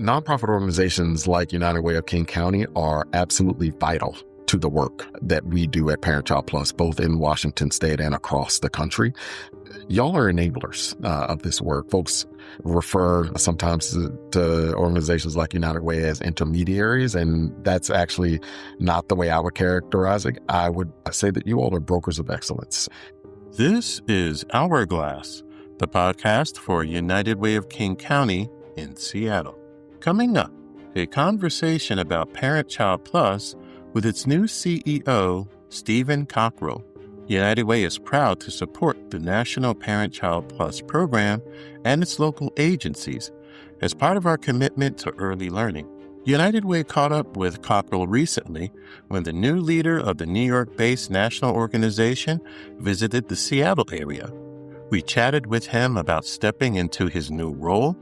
Nonprofit organizations like United Way of King County are absolutely vital to the work that we do at ParentChild Plus, both in Washington State and across the country. Y'all are enablers of this work. Folks refer sometimes to organizations like United Way as intermediaries, and that's actually not the way I would characterize it. I would say that you all are brokers of excellence. This is Hourglass, the podcast for United Way of King County in Seattle. Coming up, a conversation about ParentChild Plus with its new CEO, Stephen Cockrell. United Way is proud to support the National ParentChild Plus program and its local agencies as part of our commitment to early learning. United Way caught up with Cockrell recently when the new leader of the New York-based national organization visited the Seattle area. We chatted with him about stepping into his new role,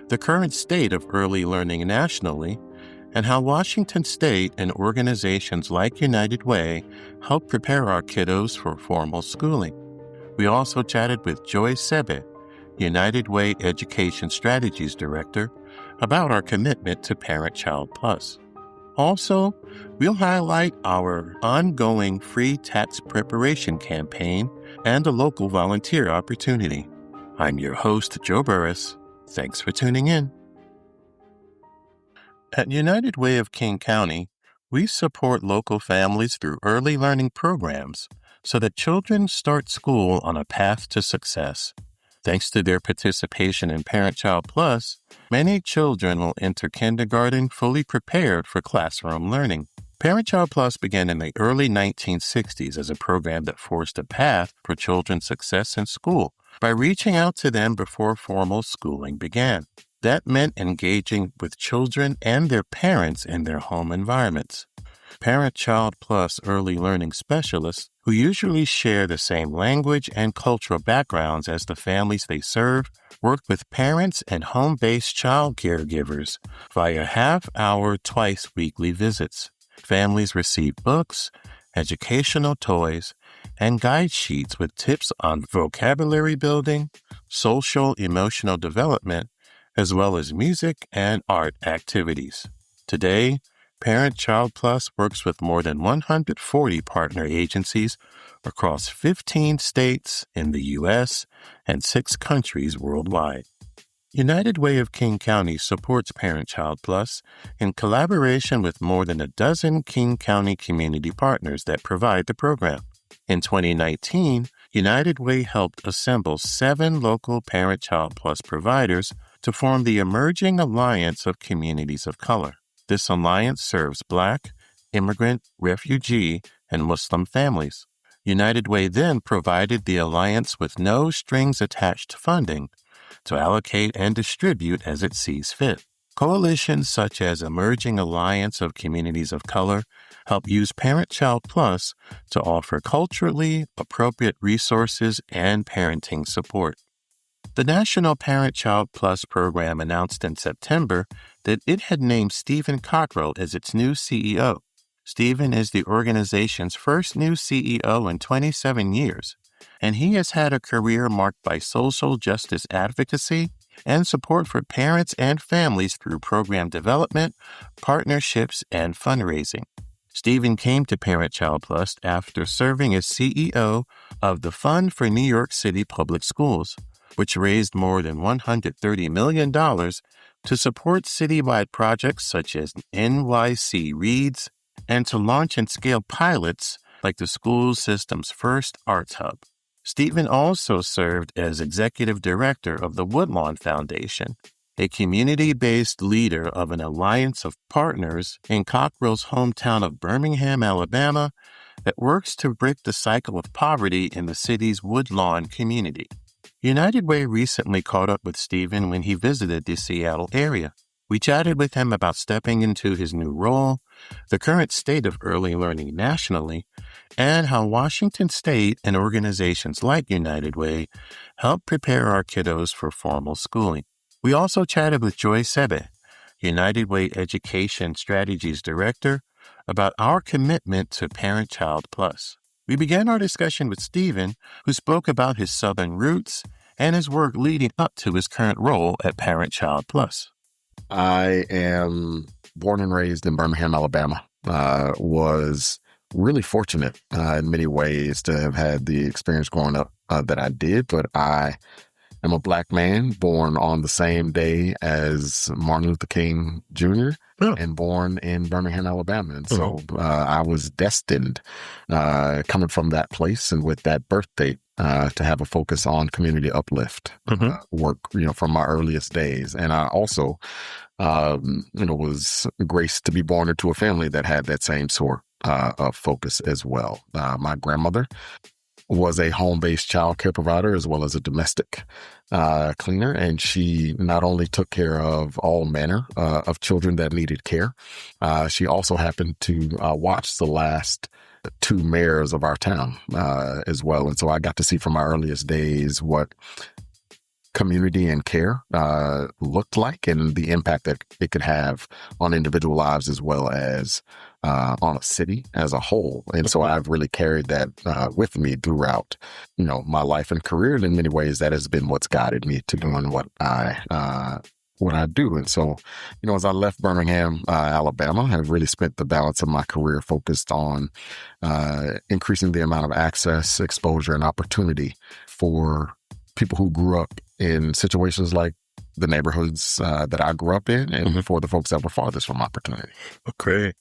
the current state of early learning nationally, and how Washington State and organizations like United Way help prepare our kiddos for formal schooling. We also chatted with Joy Sebe, United Way Education Strategies Director, about our commitment to ParentChild Plus. Also, we'll highlight our ongoing free tax preparation campaign and a local volunteer opportunity. I'm your host, Joe Burris. Thanks for tuning in. At United Way of King County, we support local families through early learning programs so that children start school on a path to success. Thanks to their participation in ParentChild Plus, many children will enter kindergarten fully prepared for classroom learning. ParentChild Plus began in the early 1960s as a program that forced a path for children's success in school by reaching out to them before formal schooling began. That meant engaging with children and their parents in their home environments. ParentChild Plus early learning specialists, who usually share the same language and cultural backgrounds as the families they serve, work with parents and home-based child caregivers via half-hour, twice-weekly visits. Families receive books, educational toys, and guide sheets with tips on vocabulary building, social emotional development, as well as music and art activities. Today, ParentChild Plus works with more than 140 partner agencies across 15 states in the U.S. and 6 countries worldwide. United Way of King County supports ParentChild Plus in collaboration with more than a dozen King County community partners that provide the program. In 2019, United Way helped assemble 7 local ParentChild Plus providers to form the Emerging Alliance of Communities of Color. This alliance serves Black, immigrant, refugee, and Muslim families. United Way then provided the alliance with no strings attached funding to allocate and distribute as it sees fit. Coalitions such as Emerging Alliance of Communities of Color help use ParentChild Plus to offer culturally appropriate resources and parenting support. The National ParentChild Plus program announced in September that it had named Stephen Cockrell as its new CEO. Stephen is the organization's first new CEO in 27 years, and he has had a career marked by social justice advocacy and support for parents and families through program development, partnerships, and fundraising. Stephen came to ParentChild Plus after serving as CEO of the Fund for New York City Public Schools, which raised more than $130 million to support citywide projects such as NYC Reads and to launch and scale pilots like the school system's first arts hub. Stephen also served as executive director of the Woodlawn Foundation, a community-based leader of an alliance of partners in Cockrell's hometown of Birmingham, Alabama, that works to break the cycle of poverty in the city's Woodlawn community. United Way recently caught up with Stephen when he visited the Seattle area. We chatted with him about stepping into his new role, the current state of early learning nationally, and how Washington State and organizations like United Way help prepare our kiddos for formal schooling. We also chatted with Joy Sebe, United Way Education Strategies Director, about our commitment to ParentChild Plus. We began our discussion with Stephen, who spoke about his Southern roots and his work leading up to his current role at ParentChild Plus. I am born and raised in Birmingham, Alabama. Was really fortunate in many ways to have had the experience growing up that I did, but I am a Black man born on the same day as Martin Luther King Jr. Oh. and born in Birmingham, Alabama. And so I was destined coming from that place and with that birth date to have a focus on community uplift work, from my earliest days. And I also, was graced to be born into a family that had that same sort of focus as well. My grandmother was a home-based child care provider as well as a domestic cleaner. And she not only took care of all manner of children that needed care, she also happened to watch the last two mayors of our town as well. And so I got to see from my earliest days what community and care looked like and the impact that it could have on individual lives as well as on a city as a whole. And so I've really carried that with me throughout, my life and career. And in many ways, that has been what's guided me to doing what I do. And so, as I left Birmingham, Alabama, I've really spent the balance of my career focused on increasing the amount of access, exposure, and opportunity for people who grew up in situations like the neighborhoods that I grew up in and for the folks that were farthest from opportunity. Okay.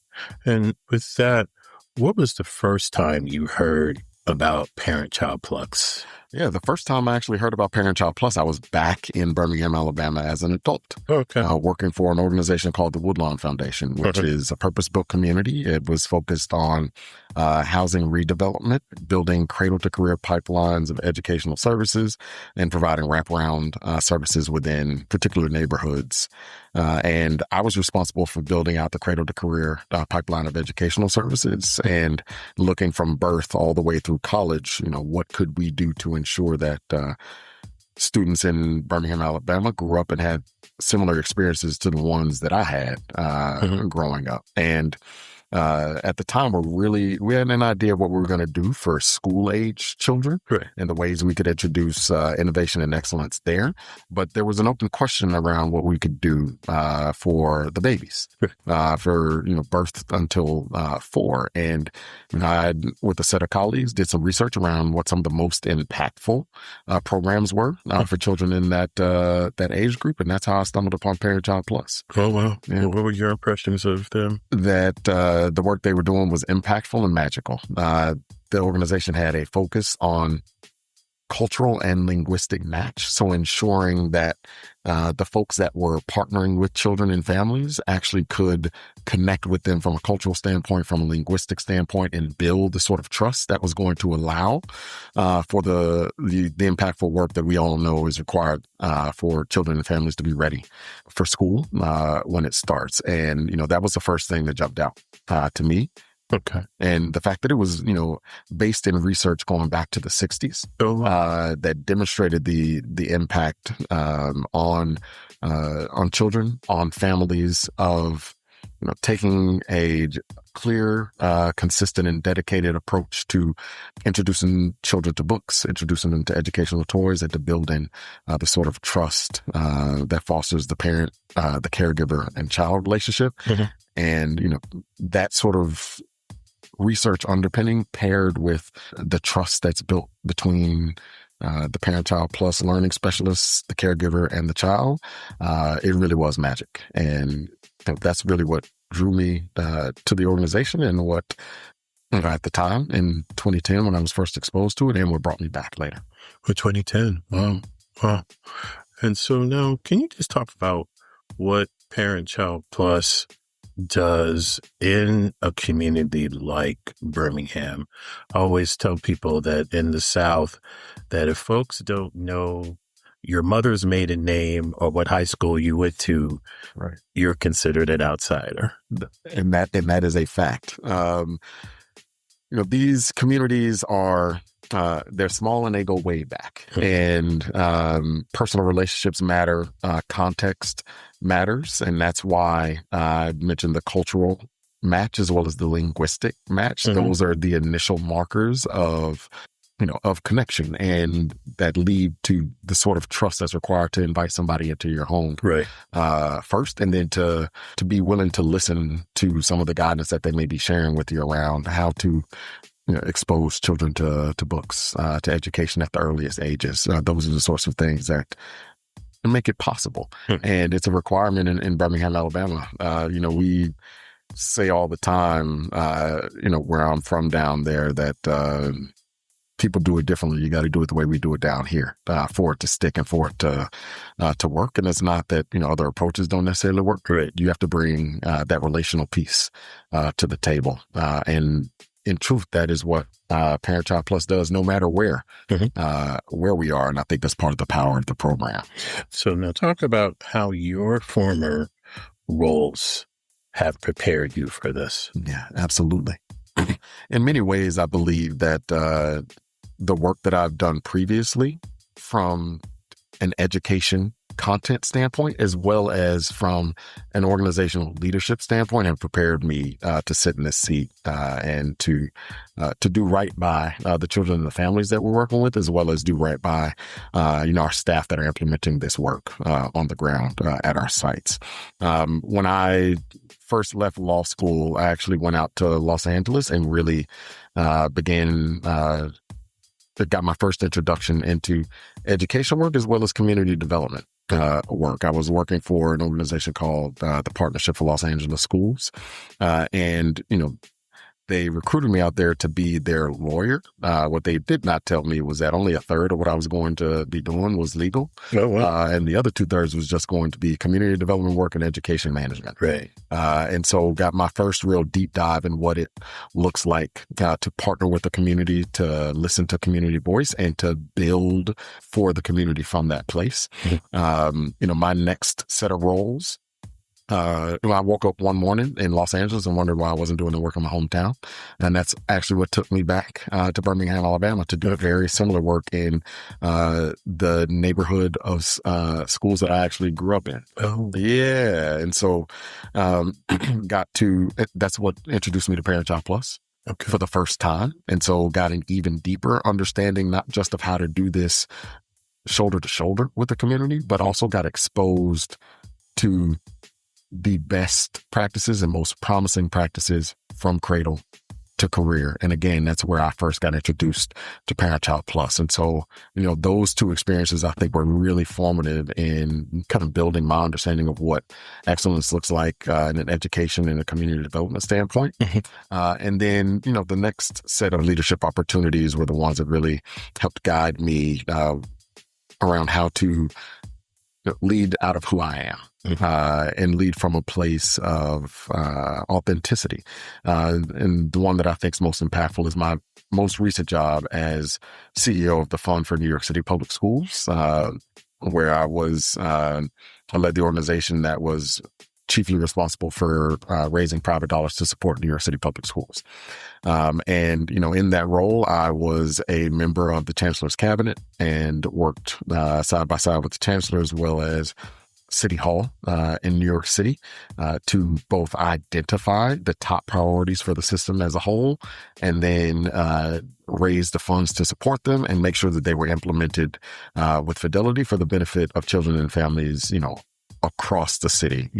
And with that, what was the first time you heard about ParentChild Plus? Yeah, the first time I actually heard about ParentChild Plus, I was back in Birmingham, Alabama as an adult, working for an organization called the Woodlawn Foundation, which is a purpose-built community. It was focused on housing redevelopment, building cradle-to-career pipelines of educational services, and providing wraparound services within particular neighborhoods. And I was responsible for building out the cradle-to-career pipeline of educational services and looking from birth all the way through college, what could we do to ensure that students in Birmingham, Alabama grew up and had similar experiences to the ones that I had growing up. And at the time, we had an idea of what we were going to do for school-age children and the ways we could introduce innovation and excellence there. But there was an open question around what we could do for the babies, for birth until 4. And I, with a set of colleagues, did some research around what some of the most impactful programs were for children in that age group, and that's how I stumbled upon ParentChild Plus. Oh wow! Yeah. What were your impressions of them? That the work they were doing was impactful and magical. The organization had a focus on cultural and linguistic match. So ensuring that the folks that were partnering with children and families actually could connect with them from a cultural standpoint, from a linguistic standpoint, and build the sort of trust that was going to allow for the impactful work that we all know is required for children and families to be ready for school when it starts. And, that was the first thing that jumped out to me. Okay. And the fact that it was, based in research going back to the 60s that demonstrated the impact on children, on families of, taking a clear, consistent, and dedicated approach to introducing children to books, introducing them to educational toys, and to building the sort of trust that fosters the parent, the caregiver, and child relationship. And, that sort of research underpinning paired with the trust that's built between the ParentChild Plus learning specialists, the caregiver, and the child, it really was magic. And that's really what drew me to the organization and what, at the time in 2010 when I was first exposed to it, and what brought me back later. For 2010. Wow. And so now, can you just talk about what ParentChild Plus does in a community like Birmingham? I always tell people that in the South, that if folks don't know your mother's maiden name or what high school you went to, you're considered an outsider. And that is a fact. These communities are, they're small and they go way back. And personal relationships matter, context matters. And that's why I mentioned the cultural match as well as the linguistic match. Those are the initial markers of of connection and that lead to the sort of trust that's required to invite somebody into your home Right. First, and then to be willing to listen to some of the guidance that they may be sharing with you around how to expose children to books, to education at the earliest ages. Those are the sorts of things that make it possible. And it's a requirement in Birmingham, Alabama. We say all the time, where I'm from down there, that people do it differently. You got to do it the way we do it down here for it to stick and for it to work. And it's not that, other approaches don't necessarily work. Right. You have to bring that relational piece to the table. And in truth, that is what ParentChild Plus does, no matter where we are. And I think that's part of the power of the program. So now talk about how your former roles have prepared you for this. Yeah, absolutely. In many ways, I believe that the work that I've done previously from an education content standpoint, as well as from an organizational leadership standpoint, have prepared me to sit in this seat and to do right by the children and the families that we're working with, as well as do right by our staff that are implementing this work on the ground at our sites. When I first left law school, I actually went out to Los Angeles and really got my first introduction into education work as well as community development work. I was working for an organization called the Partnership for Los Angeles Schools. And they recruited me out there to be their lawyer. What they did not tell me was that only a third of what I was going to be doing was legal. Oh, wow. And the other 2/3 was just going to be community development work and education management. Right. And so got my first real deep dive in what it looks like to partner with the community, to listen to community voice, and to build for the community from that place. My next set of roles, I woke up one morning in Los Angeles and wondered why I wasn't doing the work in my hometown. And that's actually what took me back to Birmingham, Alabama, to do very similar work in the neighborhood of schools that I actually grew up in. Oh, yeah. And so that's what introduced me to ParentChild Plus for the first time. And so got an even deeper understanding, not just of how to do this shoulder to shoulder with the community, but also got exposed to the best practices and most promising practices from cradle to career. And again, that's where I first got introduced to ParentChild Plus. And so, those two experiences, I think, were really formative in kind of building my understanding of what excellence looks like in an education and a community development standpoint. And then, the next set of leadership opportunities were the ones that really helped guide me around how to lead out of who I am. And lead from a place of authenticity. And the one that I think is most impactful is my most recent job as CEO of the Fund for New York City Public Schools, where I led the organization that was chiefly responsible for raising private dollars to support New York City Public Schools. And in that role, I was a member of the Chancellor's Cabinet and worked side by side with the Chancellor as well as City Hall in New York City to both identify the top priorities for the system as a whole and then raise the funds to support them and make sure that they were implemented with fidelity for the benefit of children and families, across the city,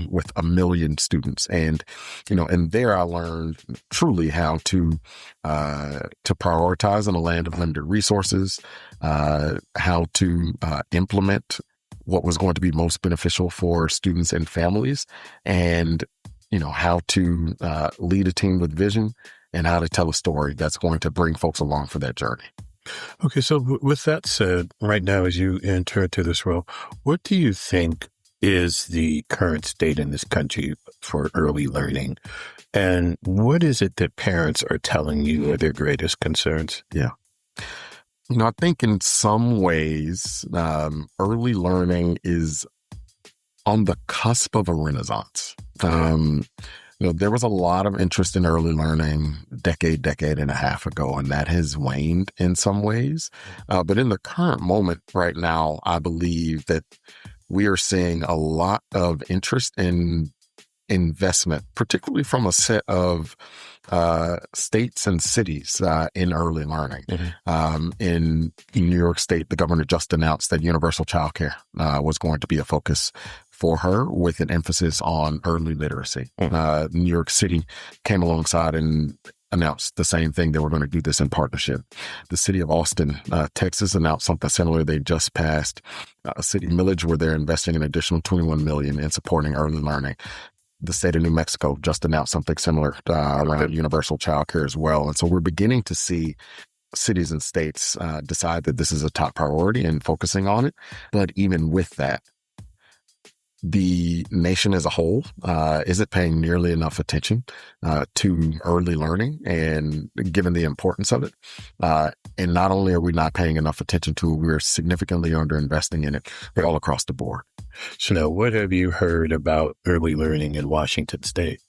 with 1 million students. And, and there I learned truly how to prioritize in a land of limited resources, how to implement what was going to be most beneficial for students and families, and, how to lead a team with vision and how to tell a story that's going to bring folks along for that journey. Okay. So with that said, right now, as you enter into this role, what do you think is the current state in this country for early learning? And what is it that parents are telling you are their greatest concerns? Yeah. I think in some ways, early learning is on the cusp of a renaissance. There was a lot of interest in early learning decade and a half ago, and that has waned in some ways. But in the current moment right now, I believe that we are seeing a lot of interest in investment, particularly from a set of states and cities in early learning. In New York State, the governor just announced that universal childcare was going to be a focus for her, with an emphasis on early literacy. New York City came alongside and announced the same thing. They were going to do this in partnership. The city of Austin, Texas, announced something similar. They just passed a city millage where they're investing an additional $21 million in supporting early learning. The state of New Mexico just announced something similar around universal childcare as well. And so we're beginning to see cities and states decide that this is a top priority and focusing on it. But even with that, the nation as a whole isn't paying nearly enough attention to early learning, and given the importance of it. And not only are we not paying enough attention to it, we're significantly underinvesting in it all across the board. So now, what have you heard about early learning in Washington State?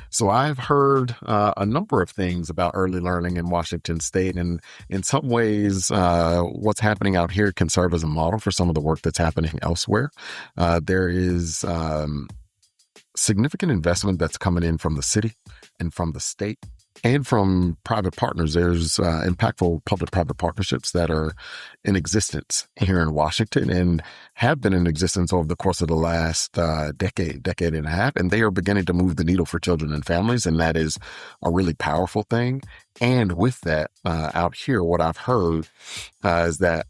So I've heard a number of things about early learning in Washington State, and in some ways, what's happening out here can serve as a model for some of the work that's happening elsewhere. There is significant investment that's coming in from the city and from the state and from private partners. There's impactful public-private partnerships that are in existence here in Washington and have been in existence over the course of the last decade and a half, and they are beginning to move the needle for children and families, and that is a really powerful thing. And with that, out here, what I've heard is that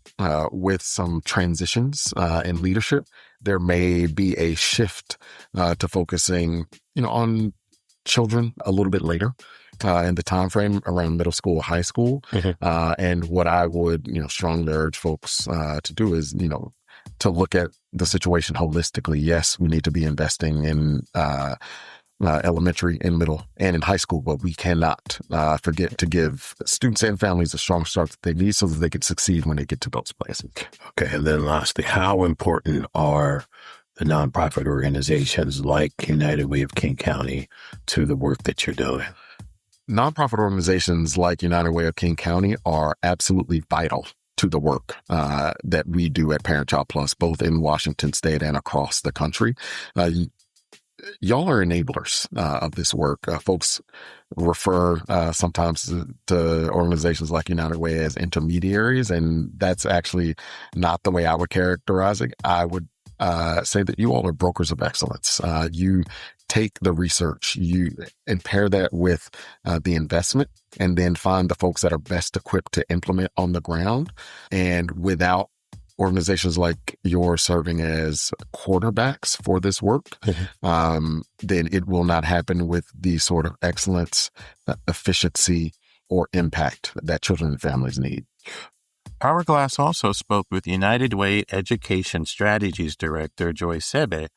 with some transitions in leadership, there may be a shift to focusing, on children a little bit later in the time frame around middle school, high school. And what I would, strongly urge folks to do is, to look at the situation holistically. Yes, we need to be investing in elementary and middle and in high school, but we cannot forget to give students and families the strong start that they need so that they can succeed when they get to those places. Okay, and then lastly, how important are the nonprofit organizations like United Way of King County to the work that you're doing? Nonprofit organizations like United Way of King County are absolutely vital to the work that we do at ParentChild Plus, both in Washington State and across the country. Y'all are enablers of this work. Folks refer sometimes to organizations like United Way as intermediaries, and that's actually not the way I would characterize it. I would say that you all are brokers of excellence. You take the research, you and pair that with the investment, and then find the folks that are best equipped to implement on the ground. And without organizations like yours serving as quarterbacks for this work, then it will not happen with the sort of excellence, efficiency, or impact that children and families need. Hourglass also spoke with United Way Education Strategies Director Joy Sebe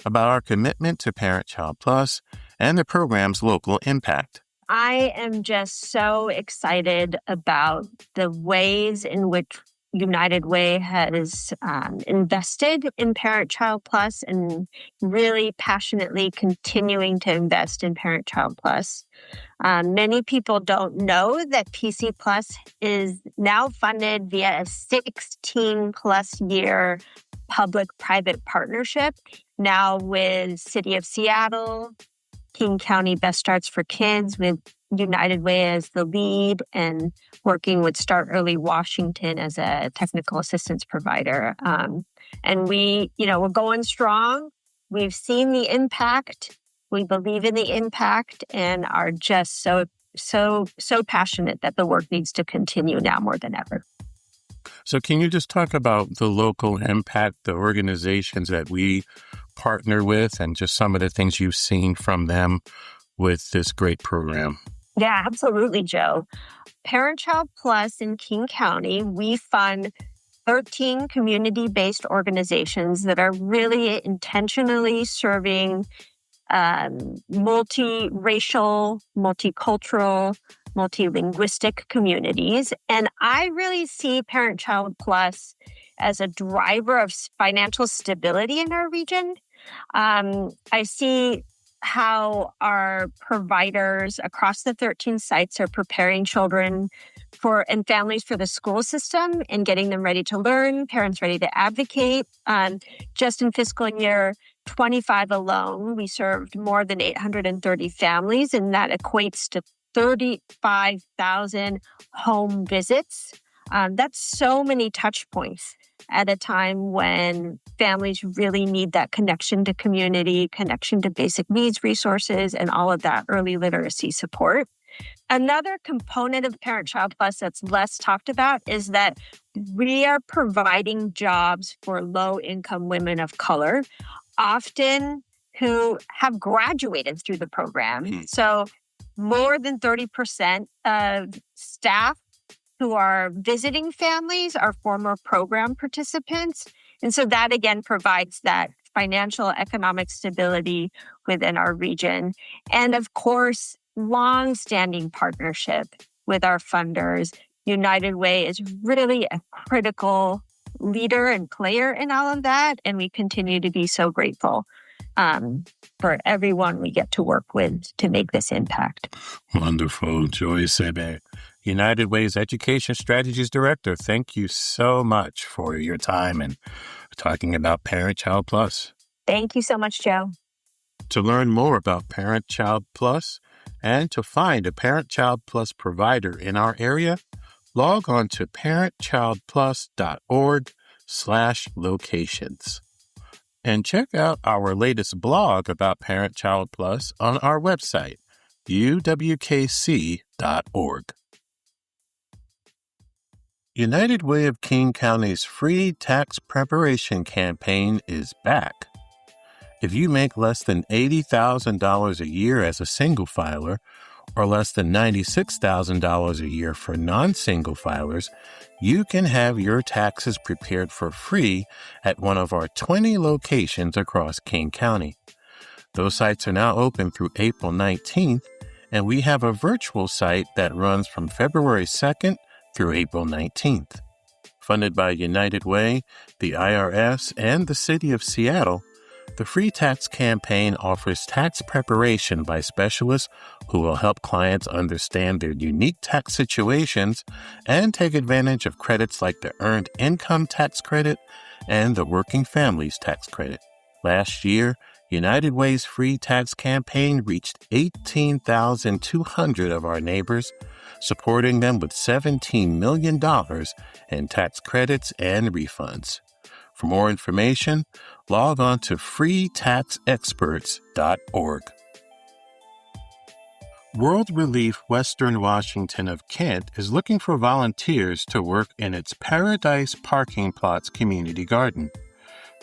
about our commitment to ParentChild Plus and the program's local impact. I am just so excited about the ways in which United Way has invested in ParentChild Plus and really passionately continuing to invest in ParentChild Plus. Many people don't know that PC Plus is now funded via a 16-plus year public-private partnership, now with City of Seattle, King County Best Starts for Kids, with United Way as the lead, and working with Start Early Washington as a technical assistance provider. And we're going strong. We've seen the impact. We believe in the impact and are just so passionate that the work needs to continue now more than ever. So can you just talk about the local impact, the organizations that we partner with, and just some of the things you've seen from them with this great program? Yeah, absolutely, Joe. ParentChild Plus in King County, we fund 13 community-based organizations that are really intentionally serving multiracial, multicultural, multilinguistic communities. And I really see ParentChild Plus as a driver of financial stability in our region. I see how our providers across the 13 sites are preparing children and families for the school system and getting them ready to learn, parents ready to advocate. Just in fiscal year 25 alone, we served more than 830 families, and that equates to 35,000 home visits. That's so many touch points at a time when families really need that connection to community, connection to basic needs resources, and all of that early literacy support. Another component of ParentChild Plus that's less talked about is that we are providing jobs for low-income women of color, often who have graduated through the program. So more than 30% of staff who are visiting families are former program participants. And so that, again, provides that financial economic stability within our region. And of course, long-standing partnership with our funders. United Way is really a critical leader and player in all of that. And we continue to be so grateful for everyone we get to work with to make this impact. Wonderful. Joy Sebe, United Way's Education Strategies Director. Thank you so much for your time and talking about ParentChild Plus. Thank you so much, Joe. To learn more about ParentChild Plus and to find a ParentChild Plus provider in our area, log on to parentchildplus.org/locations. And check out our latest blog about ParentChild Plus on our website, uwkc.org. United Way of King County's free tax preparation campaign is back. If you make less than $80,000 a year as a single filer, or less than $96,000 a year for non-single filers, you can have your taxes prepared for free at one of our 20 locations across King County. Those sites are now open through April 19th, and we have a virtual site that runs from February 2nd through April 19th. Funded by United Way, the IRS, and the City of Seattle, the free tax campaign offers tax preparation by specialists who will help clients understand their unique tax situations and take advantage of credits like the Earned Income Tax Credit and the Working Families Tax Credit. Last year, United Way's free tax campaign reached 18,200 of our neighbors, supporting them with $17 million in tax credits and refunds. For more information, log on to freetaxexperts.org. World Relief Western Washington of Kent is looking for volunteers to work in its Paradise Parking Plots community garden.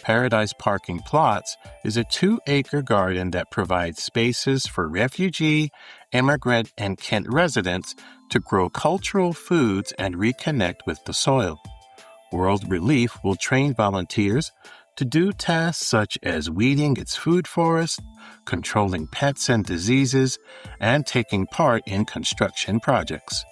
Paradise Parking Plots is a 2-acre garden that provides spaces for refugee, immigrant, and Kent residents to grow cultural foods and reconnect with the soil. World Relief will train volunteers to do tasks such as weeding its food forest, controlling pets and diseases, and taking part in construction projects.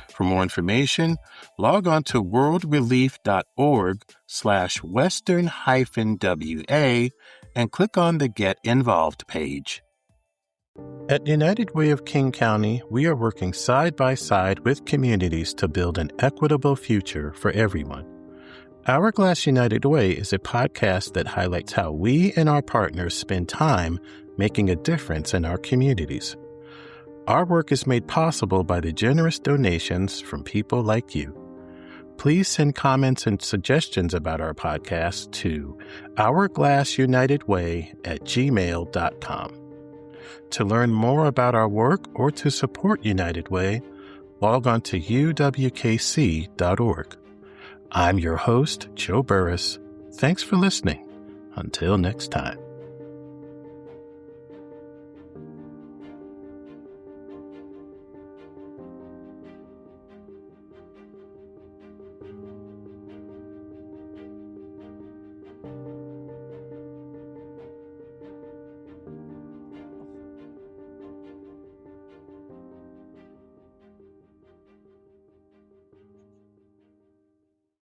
For more information, log on to worldrelief.org/western-WA and click on the Get Involved page. At United Way of King County, we are working side by side with communities to build an equitable future for everyone. Hourglass United Way is a podcast that highlights how we and our partners spend time making a difference in our communities. Our work is made possible by the generous donations from people like you. Please send comments and suggestions about our podcast to hourglassunitedway@gmail.com. To learn more about our work or to support United Way, log on to uwkc.org. I'm your host, Joe Burris. Thanks for listening. Until next time.